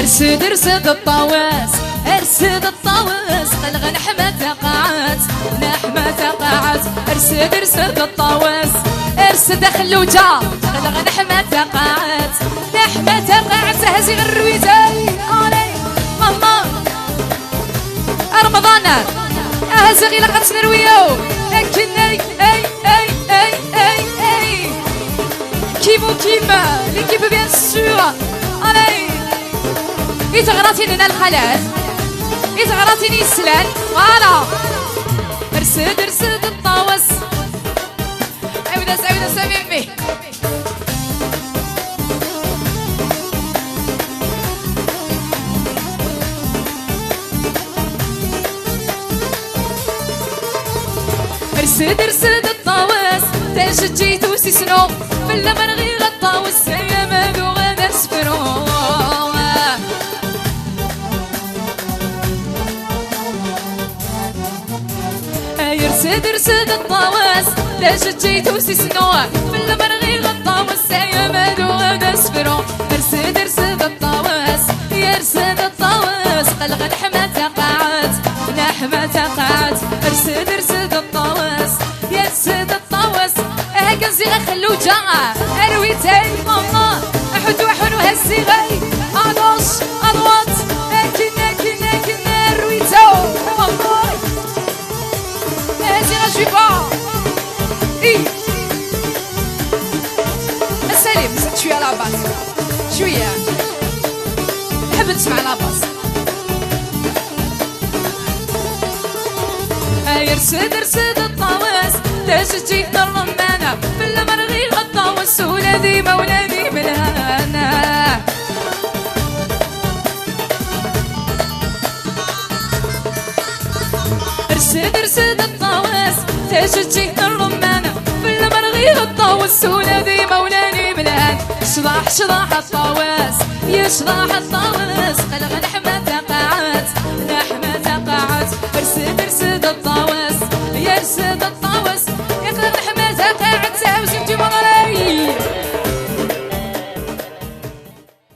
ارسد ارسد الطاوس ارسد الطاوس قلغ نحمة قاعات نحمة قاعات ارسد ارسد الطاوس ارسد خلوجة قلغ نحمة قاعات نحمة قاعات هزي الرويتاي علي ماما رمضان هزي غير لقد نرويو لكن اي اي اي اي اي اي كيمو كيما ليكيب بيان سور علي يتغراتين لنا الخالات يتغراتين يسلان فوالا ارسد ارسد الطاوس عاودة سامي ارسد ارسد الطاوس تاج جيتو سيسنو بلا ما نغير الطاوس يا مالو غادا سفرو ارسد ارسد الطاوس تاج جيتو سيسنو بلا ما نغير الطاوس يا مالو غادا سفرو ارسد ارسد الطاوس يرسد الطاوس قلغ نحمة قاعات نحمة قاعات ارسد ارسد الطاوس يرسد الطاوس هكا زيغا خلوجة ارويتاي ماما احد وحن وهزي غاي ادوش ادوات كنا ارويتاو ماما هزي غا جويبا اي السلام شوية على باس شوية نحب نسمع لاباس يرسد ارسد الطاوس تاج جيت الرمانة بلا ما نغير الطاوس ولادي مولادي بالهنا ارسد ارسد الطاوس تاج جيت الرمانة بلا ما نغير الطاوس ولادي مولاني بالهنا شراح الطاوس يشراح الطاوس قلغ